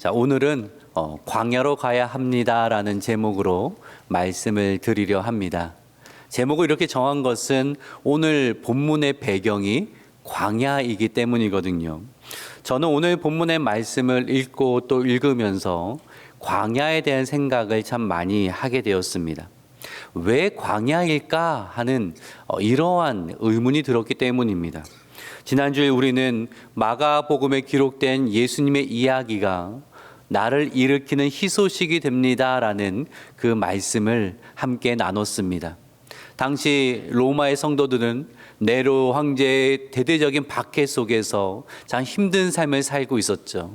자, 오늘은 광야로 가야 합니다라는 제목으로 말씀을 드리려 합니다. 제목을 이렇게 정한 것은 오늘 본문의 배경이 광야이기 때문이거든요. 저는 오늘 본문의 말씀을 읽고 또 읽으면서 광야에 대한 생각을 참 많이 하게 되었습니다. 왜 광야일까 하는 이러한 의문이 들었기 때문입니다. 지난주에 우리는 마가복음에 기록된 예수님의 이야기가 나를 일으키는 희소식이 됩니다라는 그 말씀을 함께 나눴습니다. 당시 로마의 성도들은 네로 황제의 대대적인 박해 속에서 참 힘든 삶을 살고 있었죠.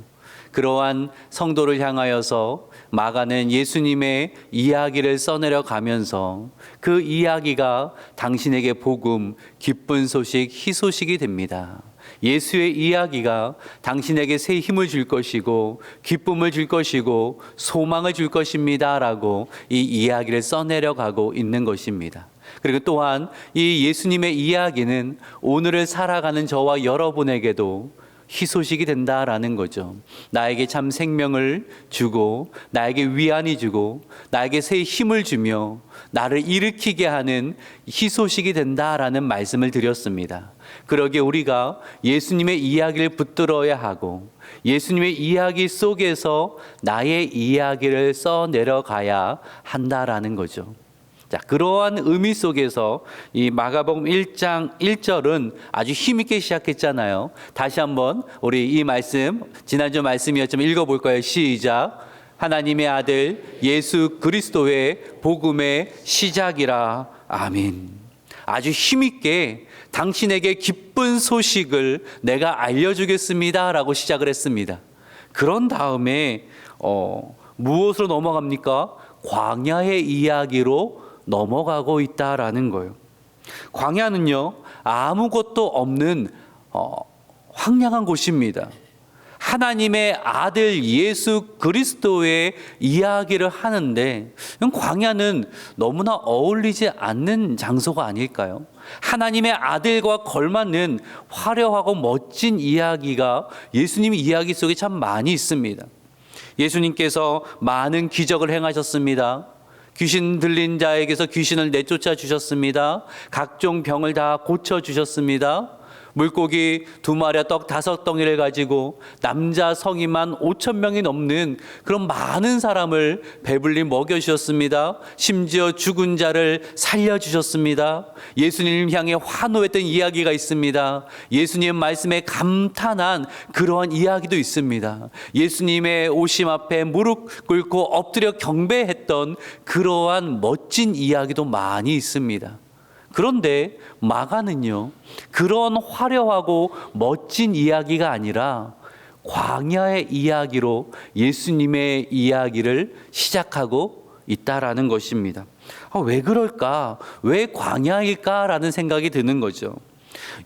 그러한 성도를 향하여서 마가는 예수님의 이야기를 써내려 가면서 그 이야기가 당신에게 복음, 기쁜 소식, 희소식이 됩니다. 예수의 이야기가 당신에게 새 힘을 줄 것이고 기쁨을 줄 것이고 소망을 줄 것입니다 라고 이 이야기를 써내려 가고 있는 것입니다. 그리고 또한 이 예수님의 이야기는 오늘을 살아가는 저와 여러분에게도 희소식이 된다라는 거죠. 나에게 참 생명을 주고 나에게 위안이 주고 나에게 새 힘을 주며 나를 일으키게 하는 희소식이 된다라는 말씀을 드렸습니다. 그러기에 우리가 예수님의 이야기를 붙들어야 하고 예수님의 이야기 속에서 나의 이야기를 써내려가야 한다라는 거죠. 자, 그러한 의미 속에서 이 마가복음 1장 1절은 아주 힘있게 시작했잖아요. 다시 한번 우리 이 말씀, 지난주 말씀이었지만 읽어볼까요? 시작. 하나님의 아들 예수 그리스도의 복음의 시작이라. 아멘. 아주 힘있게 당신에게 기쁜 소식을 내가 알려주겠습니다 라고 시작을 했습니다. 그런 다음에 무엇으로 넘어갑니까? 광야의 이야기로 넘어가고 있다라는 거예요. 광야는요, 아무것도 없는 황량한 곳입니다. 하나님의 아들 예수 그리스도의 이야기를 하는데 광야는 너무나 어울리지 않는 장소가 아닐까요? 하나님의 아들과 걸맞는 화려하고 멋진 이야기가 예수님 이야기 속에 참 많이 있습니다. 예수님께서 많은 기적을 행하셨습니다. 귀신 들린 자에게서 귀신을 내쫓아 주셨습니다. 각종 병을 다 고쳐 주셨습니다. 물고기 2마리와 떡 5덩이를 가지고 남자 성인만 5,000명이 넘는 그런 많은 사람을 배불리 먹여주셨습니다. 심지어 죽은 자를 살려주셨습니다. 예수님 향해 환호했던 이야기가 있습니다. 예수님 말씀에 감탄한 그러한 이야기도 있습니다. 예수님의 오심 앞에 무릎 꿇고 엎드려 경배했던 그러한 멋진 이야기도 많이 있습니다. 그런데 마가는요, 그런 화려하고 멋진 이야기가 아니라 광야의 이야기로 예수님의 이야기를 시작하고 있다라는 것입니다. 왜 그럴까? 왜 광야일까라는 생각이 드는 거죠.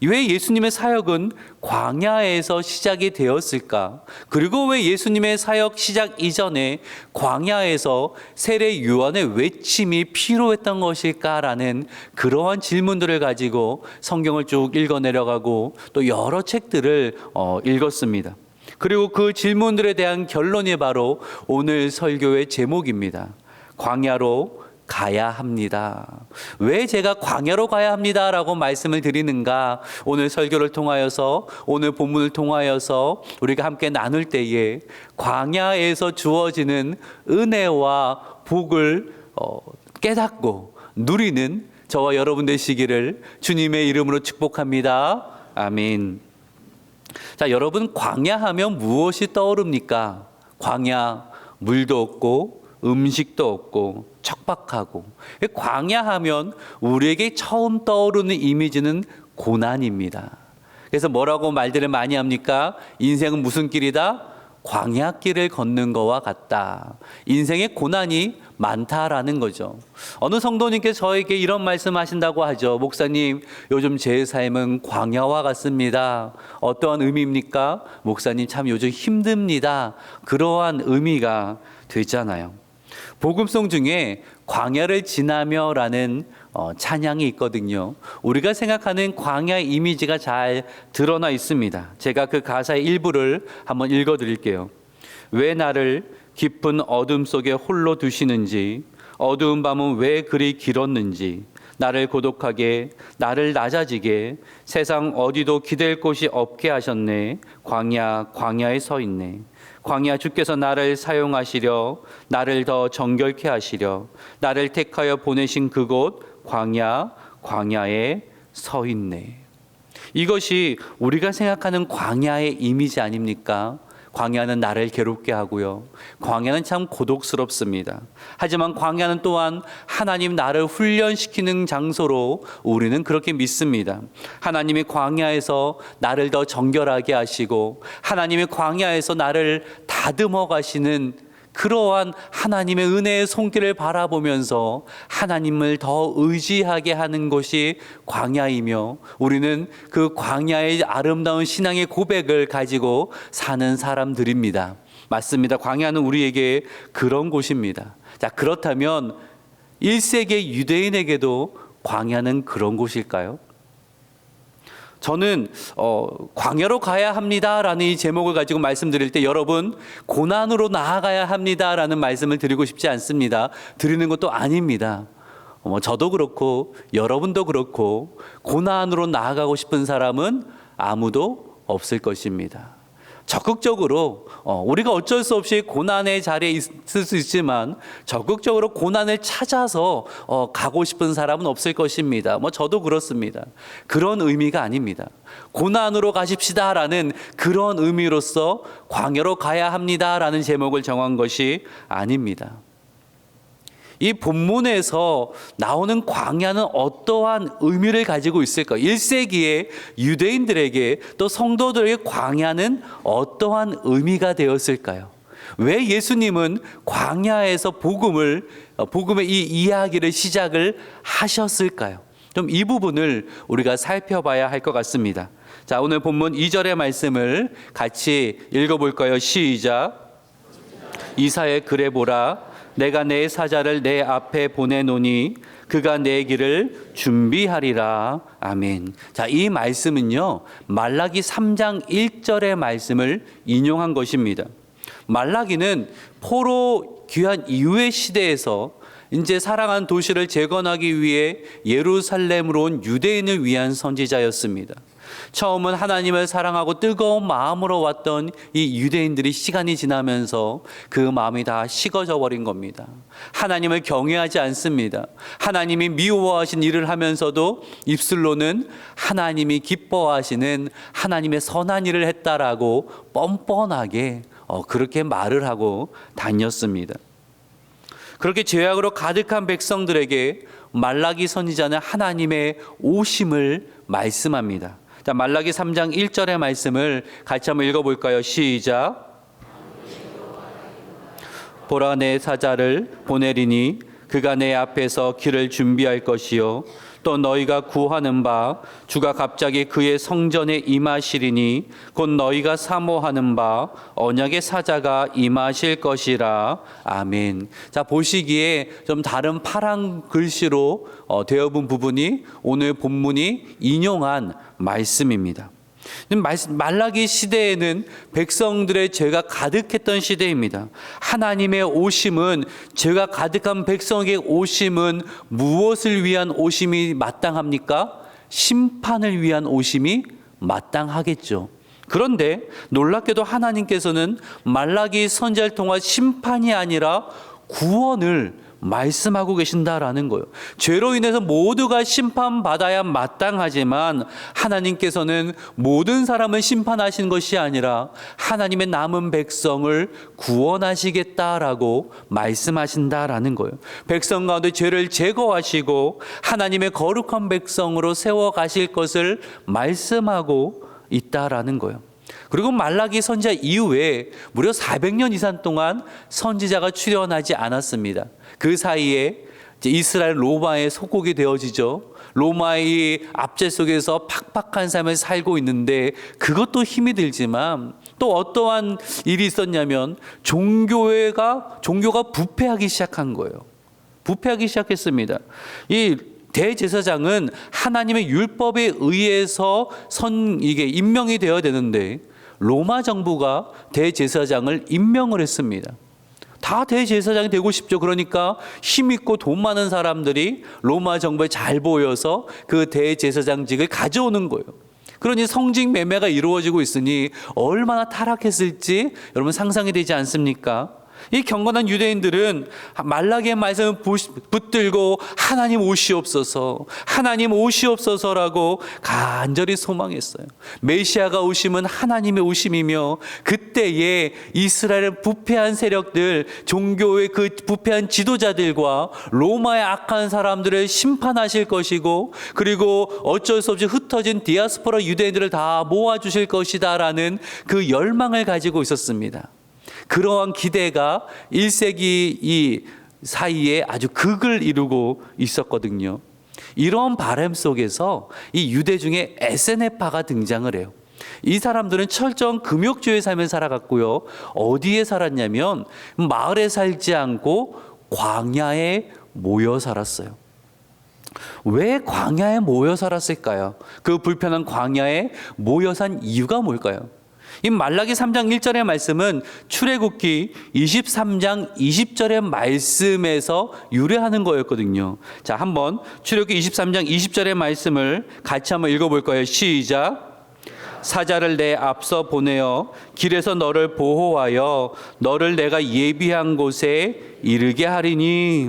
왜 예수님의 사역은 광야에서 시작이 되었을까? 그리고 왜 예수님의 사역 시작 이전에 광야에서 세례 요한의 외침이 필요했던 것일까라는 그러한 질문들을 가지고 성경을 쭉 읽어 내려가고 또 여러 책들을 읽었습니다. 그리고 그 질문들에 대한 결론이 바로 오늘 설교의 제목입니다. 광야로 가야 합니다. 왜 제가 광야로 가야 합니다 라고 말씀을 드리는가? 오늘 설교를 통하여서, 오늘 본문을 통하여서 우리가 함께 나눌 때에 광야에서 주어지는 은혜와 복을 깨닫고 누리는 저와 여러분 되시기를 주님의 이름으로 축복합니다. 아멘. 자, 여러분, 광야하면 무엇이 떠오릅니까? 광야, 물도 없고 음식도 없고 척박하고. 광야하면 우리에게 처음 떠오르는 이미지는 고난입니다. 그래서 뭐라고 말들을 많이 합니까? 인생은 무슨 길이다? 광야길을 걷는 거와 같다. 인생의 고난이 많다라는 거죠. 어느 성도님께서 저에게 이런 말씀하신다고 하죠. 목사님, 요즘 제 삶은 광야와 같습니다. 어떠한 의미입니까? 목사님, 참 요즘 힘듭니다. 그러한 의미가 되잖아요. 복음송 중에 광야를 지나며라는 찬양이 있거든요. 우리가 생각하는 광야의 이미지가 잘 드러나 있습니다. 제가 그 가사의 일부를 한번 읽어드릴게요. 왜 나를 깊은 어둠 속에 홀로 두시는지, 어두운 밤은 왜 그리 길었는지, 나를 고독하게, 나를 낮아지게, 세상 어디도 기댈 곳이 없게 하셨네. 광야에 서 있네. 광야, 주께서 나를 사용하시려, 나를 더 정결케 하시려, 나를 택하여 보내신 그곳 광야에 서 있네. 이것이 우리가 생각하는 광야의 이미지 아닙니까? 광야는 나를 괴롭게 하고요. 광야는 참 고독스럽습니다. 하지만 광야는 또한 하나님 나를 훈련시키는 장소로 우리는 그렇게 믿습니다. 하나님이 광야에서 나를 더 정결하게 하시고 하나님의 광야에서 나를 다듬어 가시는 그러한 하나님의 은혜의 손길을 바라보면서 하나님을 더 의지하게 하는 것이 광야이며, 우리는 그 광야의 아름다운 신앙의 고백을 가지고 사는 사람들입니다. 맞습니다. 광야는 우리에게 그런 곳입니다. 자, 그렇다면 1세기 유대인에게도 광야는 그런 곳일까요? 저는 광야로 가야 합니다라는 이 제목을 가지고 말씀드릴 때 여러분 고난으로 나아가야 합니다라는 말씀을 드리고 싶지 않습니다. 드리는 것도 아닙니다. 저도 그렇고 여러분도 그렇고 고난으로 나아가고 싶은 사람은 아무도 없을 것입니다. 적극적으로 우리가 어쩔 수 없이 고난의 자리에 있을 수 있지만 적극적으로 고난을 찾아서 가고 싶은 사람은 없을 것입니다. 저도 그렇습니다. 그런 의미가 아닙니다. 고난으로 가십시다라는 그런 의미로서 광야로 가야 합니다라는 제목을 정한 것이 아닙니다. 이 본문에서 나오는 광야는 어떠한 의미를 가지고 있을까? 1세기의 유대인들에게 또 성도들에게 광야는 어떠한 의미가 되었을까요? 왜 예수님은 광야에서 복음의 이 이야기를 시작을 하셨을까요? 좀 이 부분을 우리가 살펴봐야 할 것 같습니다. 자, 오늘 본문 2절의 말씀을 같이 읽어볼까요? 시작. 이사의 글에 보라. 내가 내 사자를 내 앞에 보내노니 그가 내 길을 준비하리라. 아멘. 자, 이 말씀은요, 말라기 3장 1절의 말씀을 인용한 것입니다. 말라기는 포로 귀환 이후의 시대에서 이제 사랑한 도시를 재건하기 위해 예루살렘으로 온 유대인을 위한 선지자였습니다. 처음은 하나님을 사랑하고 뜨거운 마음으로 왔던 이 유대인들이 시간이 지나면서 그 마음이 다 식어져 버린 겁니다. 하나님을 경외하지 않습니다. 하나님이 미워하신 일을 하면서도 입술로는 하나님이 기뻐하시는 하나님의 선한 일을 했다라고 뻔뻔하게 그렇게 말을 하고 다녔습니다. 그렇게 죄악으로 가득한 백성들에게 말라기 선지자는 하나님의 오심을 말씀합니다. 자, 말라기 3장 1절의 말씀을 같이 한번 읽어볼까요? 시작. 보라, 내 사자를 보내리니 그가 내 앞에서 길을 준비할 것이요 또 너희가 구하는 바 주가 갑자기 그의 성전에 임하시리니 곧 너희가 사모하는 바 언약의 사자가 임하실 것이라. 아멘. 자, 보시기에 좀 다른 파란 글씨로 되어본 부분이 오늘 본문이 인용한 말씀입니다. 말라기 시대에는 백성들의 죄가 가득했던 시대입니다. 하나님의 오심은, 죄가 가득한 백성에게 오심은 무엇을 위한 오심이 마땅합니까? 심판을 위한 오심이 마땅하겠죠. 그런데 놀랍게도 하나님께서는 말라기 선지자를 통한 심판이 아니라 구원을 말씀하고 계신다라는 거예요. 죄로 인해서 모두가 심판받아야 마땅하지만 하나님께서는 모든 사람을 심판하신 것이 아니라 하나님의 남은 백성을 구원하시겠다라고 말씀하신다라는 거예요. 백성 가운데 죄를 제거하시고 하나님의 거룩한 백성으로 세워가실 것을 말씀하고 있다라는 거예요. 그리고 말라기 선지자 이후에 무려 400년 이상 동안 선지자가 출현하지 않았습니다. 그 사이에 이스라엘 로마의 속국이 되어지죠. 로마의 압제 속에서 팍팍한 삶을 살고 있는데 그것도 힘이 들지만 또 어떠한 일이 있었냐면 종교가 부패하기 시작한 거예요. 부패하기 시작했습니다. 이 대제사장은 하나님의 율법에 의해서 이게 임명이 되어야 되는데 로마 정부가 대제사장을 임명을 했습니다. 다 대제사장이 되고 싶죠. 그러니까 힘있고 돈 많은 사람들이 로마 정부에 잘 보여서 그 대제사장직을 가져오는 거예요. 그러니 성직 매매가 이루어지고 있으니 얼마나 타락했을지 여러분 상상이 되지 않습니까? 이 경건한 유대인들은 말라기의 말씀을 붙들고 하나님 오시옵소서, 하나님 오시옵소서라고 간절히 소망했어요. 메시아가 오심은 하나님의 오심이며 그때에 이스라엘의 부패한 세력들, 종교의 그 부패한 지도자들과 로마의 악한 사람들을 심판하실 것이고, 그리고 어쩔 수 없이 흩어진 디아스포라 유대인들을 다 모아주실 것이다라는 그 열망을 가지고 있었습니다. 그러한 기대가 1세기 이 사이에 아주 극을 이루고 있었거든요. 이런 바람 속에서 이 유대 중에 에세네파가 등장을 해요. 이 사람들은 철저한 금욕주의 삶을 살아갔고요. 어디에 살았냐면 마을에 살지 않고 광야에 모여 살았어요. 왜 광야에 모여 살았을까요? 그 불편한 광야에 모여 산 이유가 뭘까요? 이 말라기 3장 1절의 말씀은 출애굽기 23장 20절의 말씀에서 유래하는 거였거든요. 자, 한번 출애굽기 23장 20절의 말씀을 같이 한번 읽어볼 거예요. 시작. 사자를 내 앞서 보내어 길에서 너를 보호하여 너를 내가 예비한 곳에 이르게 하리니.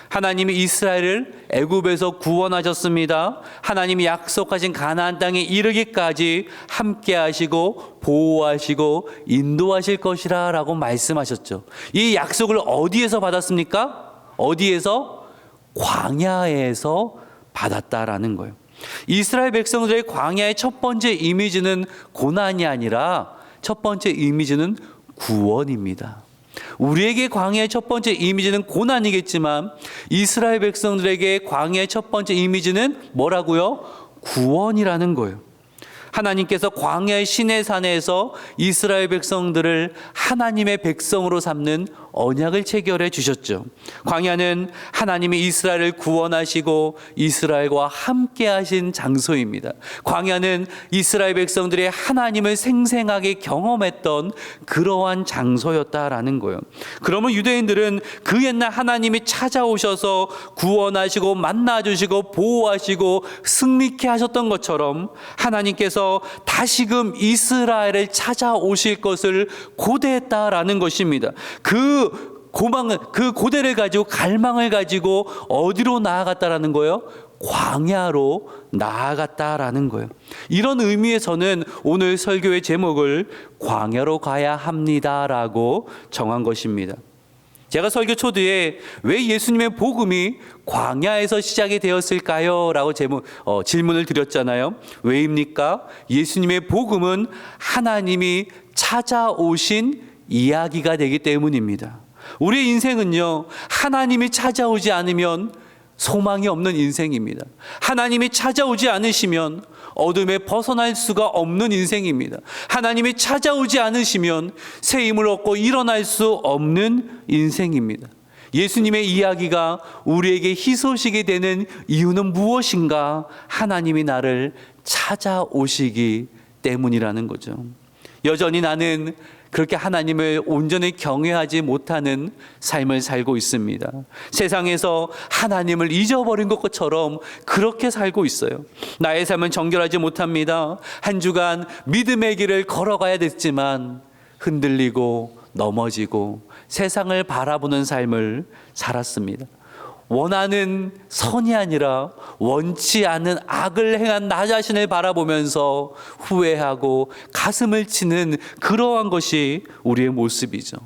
하나님이 이스라엘을 애굽에서 구원하셨습니다. 하나님이 약속하신 가나안 땅에 이르기까지 함께 하시고 보호하시고 인도하실 것이라 라고 말씀하셨죠. 이 약속을 어디에서 받았습니까? 어디에서? 광야에서 받았다라는 거예요. 이스라엘 백성들의 광야의 첫 번째 이미지는 고난이 아니라 첫 번째 이미지는 구원입니다. 우리에게 광야의 첫 번째 이미지는 고난이겠지만 이스라엘 백성들에게 광야의 첫 번째 이미지는 뭐라고요? 구원이라는 거예요. 하나님께서 광야의 시내산에서 이스라엘 백성들을 하나님의 백성으로 삼는 언약을 체결해 주셨죠. 광야는 하나님이 이스라엘을 구원하시고 이스라엘과 함께 하신 장소입니다. 광야는 이스라엘 백성들이 하나님을 생생하게 경험했던 그러한 장소였다라는 거예요. 그러면 유대인들은 그 옛날 하나님이 찾아오셔서 구원하시고 만나주시고 보호하시고 승리케 하셨던 것처럼 하나님께서 다시금 이스라엘을 찾아오실 것을 고대했다라는 것입니다. 그 고대를 가지고 갈망을 가지고 어디로 나아갔다라는 거예요? 광야로 나아갔다라는 거예요. 이런 의미에서는 오늘 설교의 제목을 광야로 가야 합니다라고 정한 것입니다. 제가 설교 초두에 왜 예수님의 복음이 광야에서 시작이 되었을까요? 라고 질문을 드렸잖아요. 왜입니까? 예수님의 복음은 하나님이 찾아오신 이야기가 되기 때문입니다. 우리의 인생은요, 하나님이 찾아오지 않으면 소망이 없는 인생입니다. 하나님이 찾아오지 않으시면 어둠에 벗어날 수가 없는 인생입니다. 하나님이 찾아오지 않으시면 새 힘을 얻고 일어날 수 없는 인생입니다. 예수님의 이야기가 우리에게 희소식이 되는 이유는 무엇인가? 하나님이 나를 찾아오시기 때문이라는 거죠. 여전히 나는 그렇게 하나님을 온전히 경외하지 못하는 삶을 살고 있습니다. 세상에서 하나님을 잊어버린 것처럼 그렇게 살고 있어요. 나의 삶은 정결하지 못합니다. 한 주간 믿음의 길을 걸어가야 됐지만 흔들리고 넘어지고 세상을 바라보는 삶을 살았습니다. 원하는 선이 아니라 원치 않는 악을 행한 나 자신을 바라보면서 후회하고 가슴을 치는 그러한 것이 우리의 모습이죠.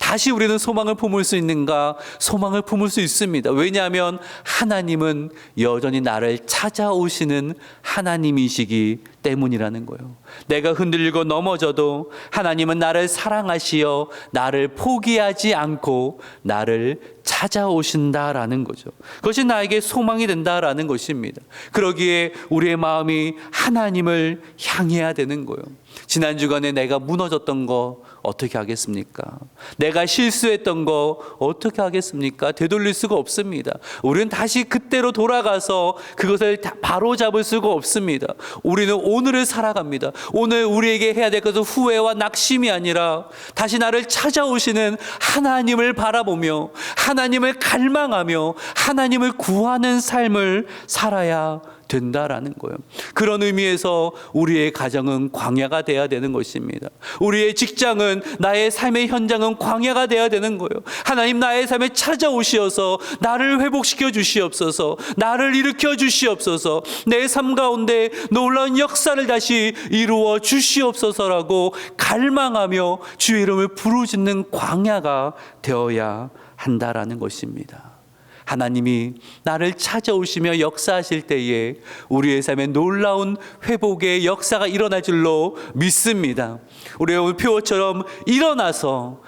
다시 우리는 소망을 품을 수 있는가? 소망을 품을 수 있습니다. 왜냐하면 하나님은 여전히 나를 찾아오시는 하나님이시기 때문이라는 거예요. 내가 흔들리고 넘어져도 하나님은 나를 사랑하시어 나를 포기하지 않고 나를 찾아오신다라는 거죠. 그것이 나에게 소망이 된다라는 것입니다. 그러기에 우리의 마음이 하나님을 향해야 되는 거예요. 지난 주간에 내가 무너졌던 거 어떻게 하겠습니까? 내가 실수했던 거 어떻게 하겠습니까? 되돌릴 수가 없습니다. 우리는 다시 그때로 돌아가서 그것을 바로 잡을 수가 없습니다. 우리는 오늘을 살아갑니다. 오늘 우리에게 해야 될 것은 후회와 낙심이 아니라 다시 나를 찾아오시는 하나님을 바라보며 하나님을 갈망하며 하나님을 구하는 삶을 살아야 된다라는 거예요. 그런 의미에서 우리의 가정은 광야가 돼야 되는 것입니다. 우리의 직장은, 나의 삶의 현장은 광야가 돼야 되는 거예요. 하나님, 나의 삶에 찾아오시어서 나를 회복시켜 주시옵소서, 나를 일으켜 주시옵소서, 내 삶 가운데 놀라운 역사를 다시 이루어 주시옵소서라고 갈망하며 주의 이름을 부르짖는 광야가 되어야 한다라는 것입니다. 하나님이 나를 찾아오시며 역사하실 때에 우리의 삶에 놀라운 회복의 역사가 일어날 줄로 믿습니다. 우리의 오늘 표어처럼 일어나서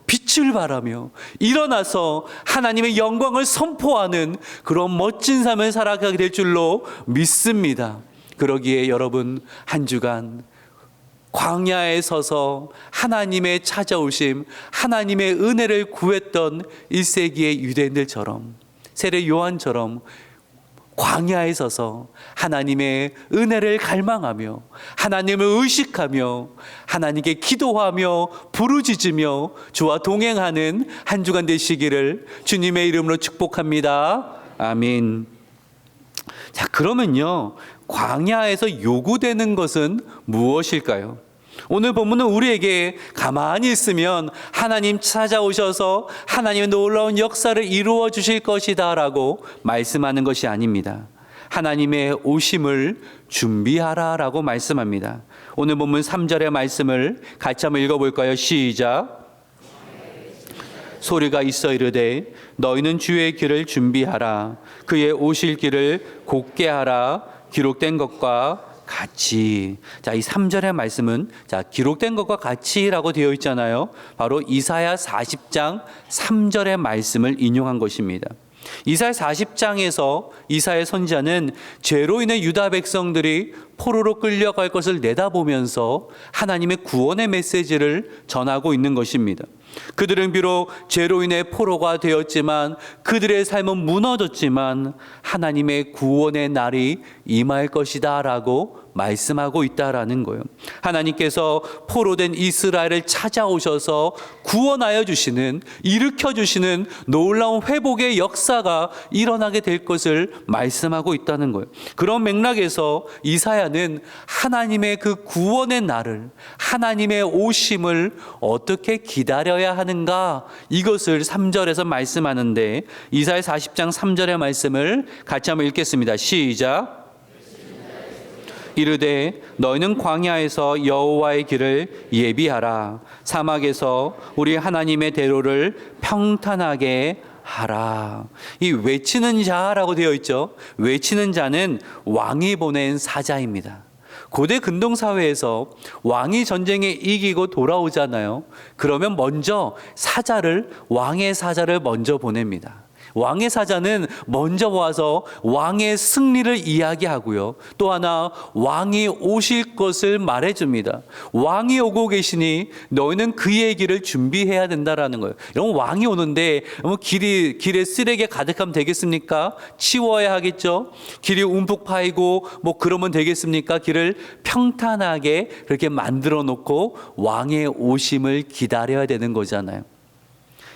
빛을 발하며 일어나서 하나님의 영광을 선포하는 그런 멋진 삶을 살아가게 될 줄로 믿습니다. 그러기에 여러분, 한 주간 광야에 서서 하나님의 찾아오심, 하나님의 은혜를 구했던 1세기의 유대인들처럼, 세례 요한처럼 광야에 서서 하나님의 은혜를 갈망하며 하나님을 의식하며 하나님께 기도하며 부르짖으며 주와 동행하는 한 주간 되시기를 주님의 이름으로 축복합니다. 아멘. 자, 그러면요, 광야에서 요구되는 것은 무엇일까요? 오늘 본문은 우리에게 가만히 있으면 하나님 찾아오셔서 하나님의 놀라운 역사를 이루어 주실 것이다 라고 말씀하는 것이 아닙니다. 하나님의 오심을 준비하라 라고 말씀합니다. 오늘 본문 3절의 말씀을 같이 한번 읽어볼까요? 시작. 소리가 있어 이르되 너희는 주의 길을 준비하라, 그의 오실 길을 곧게 하라, 기록된 것과 같이. 자, 이 3절의 말씀은, 자, 기록된 것과 같이라고 되어 있잖아요. 바로 이사야 40장 3절의 말씀을 인용한 것입니다. 이사야 40장에서 이사야 선지자는 죄로 인해 유다 백성들이 포로로 끌려갈 것을 내다보면서 하나님의 구원의 메시지를 전하고 있는 것입니다. 그들은 비록 죄로 인해 포로가 되었지만, 그들의 삶은 무너졌지만 하나님의 구원의 날이 임할 것이다 라고 말씀하고 있다라는 거예요. 하나님께서 포로된 이스라엘을 찾아오셔서 구원하여 주시는, 일으켜 주시는 놀라운 회복의 역사가 일어나게 될 것을 말씀하고 있다는 거예요. 그런 맥락에서 이사야는 하나님의 그 구원의 날을, 하나님의 오심을 어떻게 기다려야 하는가, 이것을 3절에서 말씀하는데, 이사야 40장 3절의 말씀을 같이 한번 읽겠습니다. 시작. 이르되 너희는 광야에서 여호와의 길을 예비하라, 사막에서 우리 하나님의 대로를 평탄하게 하라. 이 외치는 자라고 되어 있죠. 외치는 자는 왕이 보낸 사자입니다. 고대 근동사회에서 왕이 전쟁에 이기고 돌아오잖아요. 그러면 먼저 왕의 사자를 먼저 보냅니다. 왕의 사자는 먼저 와서 왕의 승리를 이야기하고요, 또 하나 왕이 오실 것을 말해줍니다. 왕이 오고 계시니 너희는 그의 길을 준비해야 된다라는 거예요. 여러분, 왕이 오는데 길에 쓰레기 가득하면 되겠습니까? 치워야 하겠죠. 길이 움푹 파이고 그러면 되겠습니까? 길을 평탄하게 그렇게 만들어 놓고 왕의 오심을 기다려야 되는 거잖아요.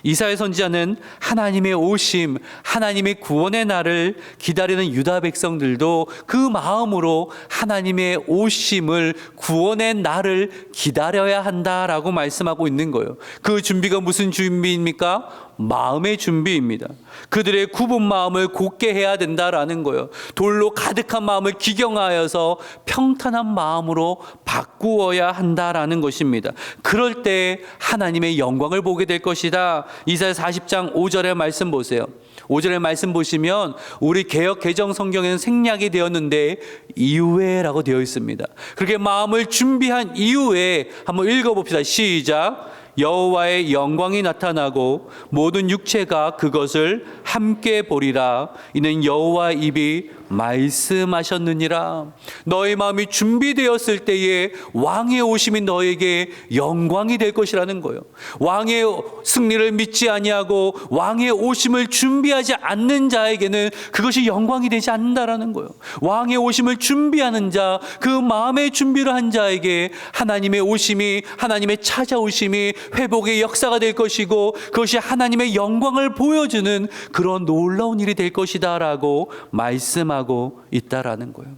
이사야 선지자는 하나님의 오심, 하나님의 구원의 날을 기다리는 유다 백성들도 그 마음으로 하나님의 오심을, 구원의 날을 기다려야 한다라고 말씀하고 있는 거예요. 그 준비가 무슨 준비입니까? 마음의 준비입니다. 그들의 굽은 마음을 곧게 해야 된다라는 거예요. 돌로 가득한 마음을 기경하여서 평탄한 마음으로 바꾸어야 한다라는 것입니다. 그럴 때 하나님의 영광을 보게 될 것이다. 이사야 40장 5절의 말씀 보세요. 5절의 말씀 보시면 우리 개역 개정 성경에는 생략이 되었는데 이후에라고 되어 있습니다. 그렇게 마음을 준비한 이후에 한번 읽어봅시다. 시작. 여호와의 영광이 나타나고 모든 육체가 그것을 함께 보리라. 이는 여호와의 입이 말씀하셨느니라. 너의 마음이 준비되었을 때에 왕의 오심이 너에게 영광이 될 것이라는 거예요. 왕의 승리를 믿지 아니하고 왕의 오심을 준비하지 않는 자에게는 그것이 영광이 되지 않는다라는 거예요. 왕의 오심을 준비하는 자, 그 마음의 준비를 한 자에게 하나님의 오심이, 하나님의 찾아오심이 회복의 역사가 될 것이고, 그것이 하나님의 영광을 보여주는 그런 놀라운 일이 될 것이다 라고 말씀하고 있다라는 거예요.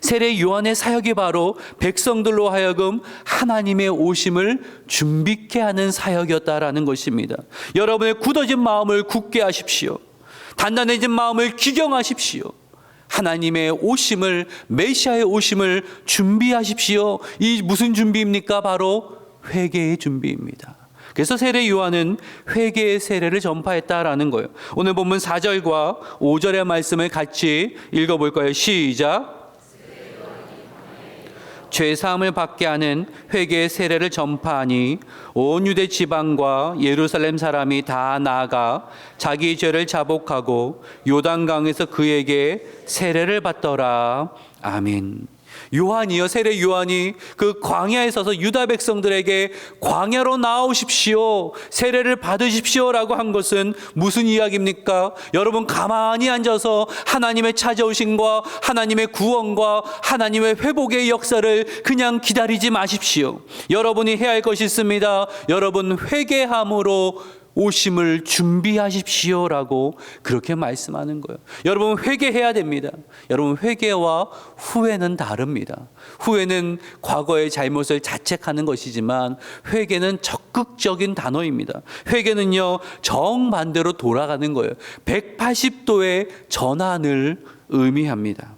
세례 요한의 사역이 바로 백성들로 하여금 하나님의 오심을 준비케 하는 사역이었다라는 것입니다. 여러분의 굳어진 마음을 굳게 하십시오. 단단해진 마음을 기경하십시오. 하나님의 오심을, 메시아의 오심을 준비하십시오. 이 무슨 준비입니까? 바로 회개의 준비입니다. 그래서 세례 요한은 회개의 세례를 전파했다라는 거예요. 오늘 본문 4절과 5절의 말씀을 같이 읽어볼 거예요. 시작. 죄사함을 받게 하는 회개의 세례를 전파하니 온 유대 지방과 예루살렘 사람이 다 나아가 자기 죄를 자복하고 요단강에서 그에게 세례를 받더라. 아멘. 요한이요, 세례 요한이 그 광야에 서서 유다 백성들에게 광야로 나오십시오, 세례를 받으십시오 라고 한 것은 무슨 이야기입니까? 여러분, 가만히 앉아서 하나님의 찾아오심과 하나님의 구원과 하나님의 회복의 역사를 그냥 기다리지 마십시오. 여러분이 해야 할 것이 있습니다. 여러분, 회개함으로 오심을 준비하십시오라고 그렇게 말씀하는 거예요. 여러분, 회개해야 됩니다. 여러분, 회개와 후회는 다릅니다. 후회는 과거의 잘못을 자책하는 것이지만 회개는 적극적인 단어입니다. 회개는요, 정반대로 돌아가는 거예요. 180도의 전환을 의미합니다.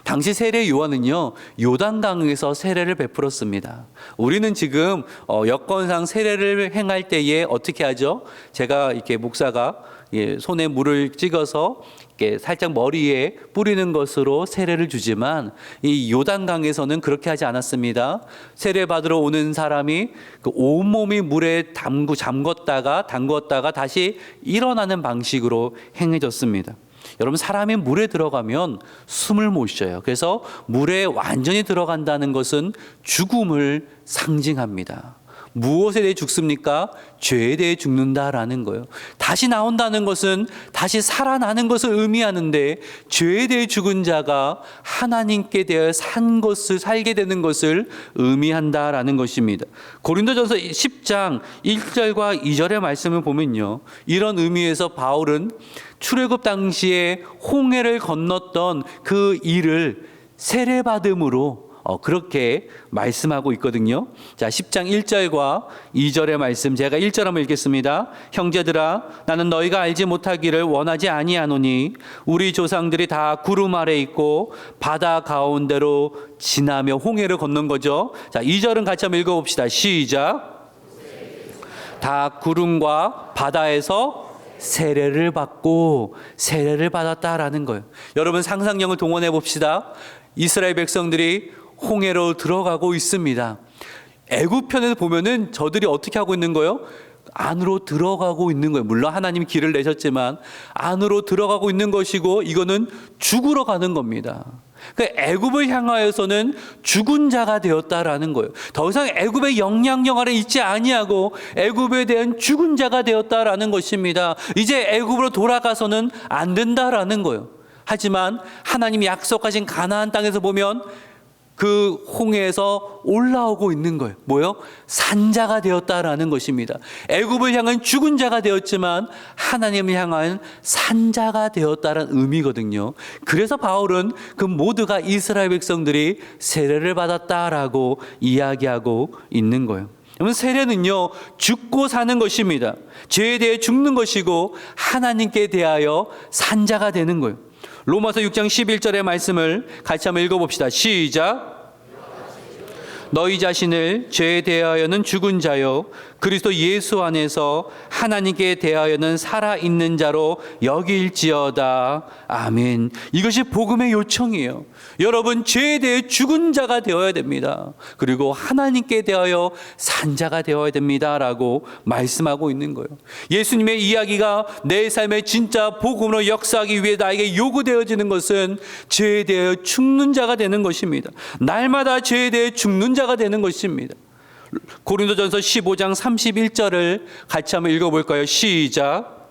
당시 세례 요한은요, 요단강에서 세례를 베풀었습니다. 우리는 지금 여건상 세례를 행할 때에 어떻게 하죠? 제가 이렇게 목사가 손에 물을 찍어서 이렇게 살짝 머리에 뿌리는 것으로 세례를 주지만 이 요단강에서는 그렇게 하지 않았습니다. 세례 받으러 오는 사람이 그 온몸이 물에 담궜다가 다시 일어나는 방식으로 행해졌습니다. 여러분, 사람이 물에 들어가면 숨을 못 쉬어요. 그래서 물에 완전히 들어간다는 것은 죽음을 상징합니다. 무엇에 대해 죽습니까? 죄에 대해 죽는다라는 거예요. 다시 나온다는 것은 다시 살아나는 것을 의미하는데, 죄에 대해 죽은 자가 하나님께 대해 살게 되는 것을 의미한다라는 것입니다. 고린도전서 10장 1절과 2절의 말씀을 보면요, 이런 의미에서 바울은 출애굽 당시에 홍해를 건넜던 그 일을 세례받음으로 그렇게 말씀하고 있거든요. 자, 10장 1절과 2절의 말씀, 제가 1절 한번 읽겠습니다. 형제들아, 나는 너희가 알지 못하기를 원하지 아니하노니 우리 조상들이 다 구름 아래 있고 바다 가운데로 지나며 홍해를 건넌 거죠. 자, 2절은 같이 한번 읽어봅시다. 시작. 다 구름과 바다에서 세례를 받고 세례를 받았다라는 거예요. 여러분, 상상력을 동원해 봅시다. 이스라엘 백성들이 홍해로 들어가고 있습니다. 애굽편에서 보면은 저들이 어떻게 하고 있는 거예요? 안으로 들어가고 있는 거예요. 물론 하나님이 길을 내셨지만 안으로 들어가고 있는 것이고, 이거는 죽으러 가는 겁니다. 그러니까 애굽을 향하여서는 죽은 자가 되었다라는 거예요. 더 이상 애굽의 영향력 아래 있지 아니하고 애굽에 대한 죽은 자가 되었다라는 것입니다. 이제 애굽으로 돌아가서는 안 된다라는 거예요. 하지만 하나님이 약속하신 가나안 땅에서 보면 그 홍해에서 올라오고 있는 거예요. 뭐요? 산자가 되었다라는 것입니다. 애굽을 향한 죽은 자가 되었지만 하나님을 향한 산자가 되었다라는 의미거든요. 그래서 바울은 그 모두가 이스라엘 백성들이 세례를 받았다라고 이야기하고 있는 거예요. 여러분, 세례는요, 죽고 사는 것입니다. 죄에 대해 죽는 것이고 하나님께 대하여 산자가 되는 거예요. 로마서 6장 11절의 말씀을 같이 한번 읽어봅시다. 시작. 너희 자신을 죄에 대하여는 죽은 자요 그리스도 예수 안에서 하나님께 대하여는 살아있는 자로 여길지어다. 아멘. 이것이 복음의 요청이에요. 여러분, 죄에 대해 죽은 자가 되어야 됩니다. 그리고 하나님께 대하여 산 자가 되어야 됩니다 라고 말씀하고 있는 거예요. 예수님의 이야기가 내 삶에 진짜 복음으로 역사하기 위해 나에게 요구되어지는 것은 죄에 대하여 죽는 자가 되는 것입니다. 날마다 죄에 대해 죽는 자가 되는 것입니다. 고린도전서 15장 31절을 같이 한번 읽어볼까요? 시작.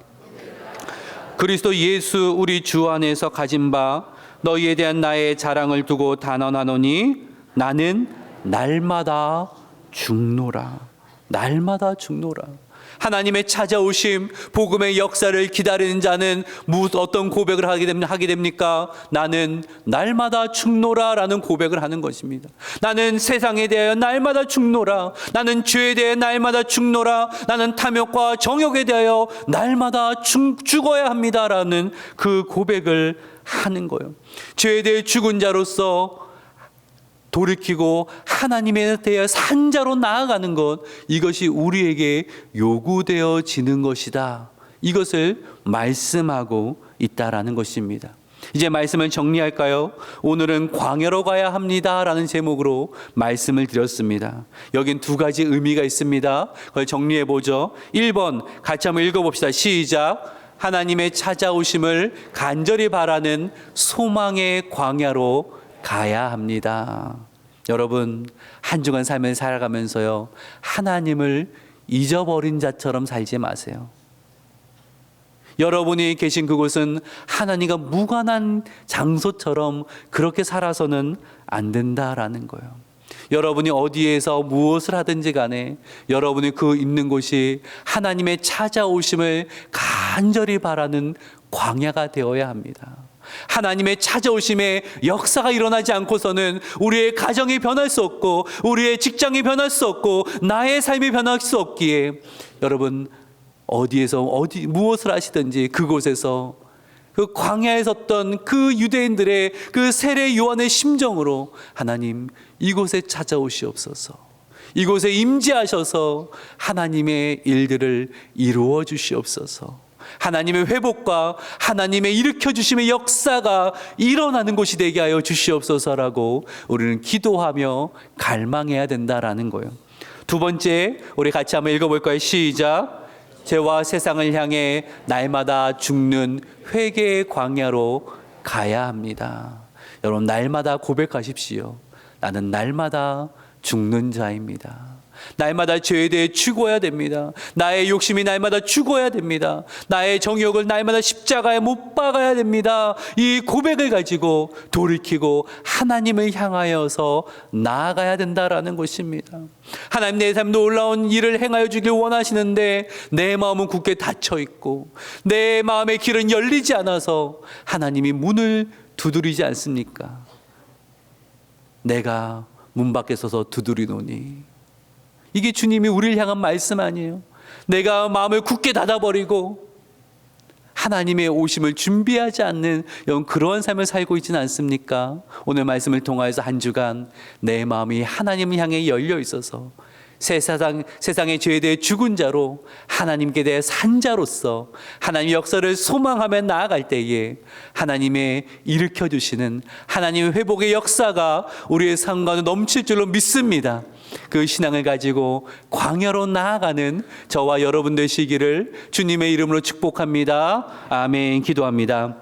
그리스도 예수 우리 주 안에서 가진 바 너희에 대한 나의 자랑을 두고 단언하노니 나는 날마다 죽노라. 날마다 죽노라. 하나님의 찾아오심, 복음의 역사를 기다리는 자는 어떤 고백을 하게 됩니까? 나는 날마다 죽노라라는 고백을 하는 것입니다. 나는 세상에 대하여 날마다 죽노라. 나는 죄에 대해 날마다 죽노라. 나는 탐욕과 정욕에 대하여 날마다 죽어야 합니다라는 그 고백을 하는 거예요. 죄에 대해 죽은 자로서 돌이키고 하나님에 대해 산 자로 나아가는 것, 이것이 우리에게 요구되어지는 것이다. 이것을 말씀하고 있다라는 것입니다. 이제 말씀을 정리할까요? 오늘은 광야로 가야 합니다라는 제목으로 말씀을 드렸습니다. 여긴 두 가지 의미가 있습니다. 그걸 정리해 보죠. 1번 같이 한번 읽어봅시다. 시작. 하나님의 찾아오심을 간절히 바라는 소망의 광야로 가야 합니다. 여러분, 한 주간 삶을 살아가면서요, 하나님을 잊어버린 자처럼 살지 마세요. 여러분이 계신 그곳은 하나님과 무관한 장소처럼 그렇게 살아서는 안 된다라는 거예요. 여러분이 어디에서 무엇을 하든지 간에 여러분이 그 있는 곳이 하나님의 찾아오심을 간절히 바라는 광야가 되어야 합니다. 하나님의 찾아오심에 역사가 일어나지 않고서는 우리의 가정이 변할 수 없고 우리의 직장이 변할 수 없고 나의 삶이 변할 수 없기에 여러분, 어디에서 무엇을 하시든지 그곳에서 그 광야에 섰던 그 유대인들의 그 세례 요한의 심정으로 하나님, 이곳에 찾아오시옵소서. 이곳에 임재하셔서 하나님의 일들을 이루어 주시옵소서. 하나님의 회복과 하나님의 일으켜주심의 역사가 일어나는 곳이 되게 하여 주시옵소서라고 우리는 기도하며 갈망해야 된다라는 거예요. 두 번째, 우리 같이 한번 읽어볼까요? 시작. 죄와 세상을 향해 날마다 죽는 회개의 광야로 가야 합니다. 여러분, 날마다 고백하십시오. 나는 날마다 죽는 자입니다. 날마다 죄에 대해 죽어야 됩니다. 나의 욕심이 날마다 죽어야 됩니다. 나의 정욕을 날마다 십자가에 못 박아야 됩니다. 이 고백을 가지고 돌이키고 하나님을 향하여서 나아가야 된다라는 것입니다. 하나님, 내 삶 놀라운 일을 행하여 주길 원하시는데 내 마음은 굳게 닫혀 있고 내 마음의 길은 열리지 않아서 하나님이 문을 두드리지 않습니까? 내가 문 밖에 서서 두드리노니. 이게 주님이 우리를 향한 말씀 아니에요? 내가 마음을 굳게 닫아버리고 하나님의 오심을 준비하지 않는 그런 삶을 살고 있지는 않습니까? 오늘 말씀을 통하여서 한 주간 내 마음이 하나님을 향해 열려 있어서 세상의 죄에 대해 죽은 자로 하나님께 대해 산 자로서 하나님의 역사를 소망하며 나아갈 때에 하나님의 일으켜주시는 하나님의 회복의 역사가 우리의 삶과는 넘칠 줄로 믿습니다. 그 신앙을 가지고 광야로 나아가는 저와 여러분 되시기를 주님의 이름으로 축복합니다. 아멘. 기도합니다.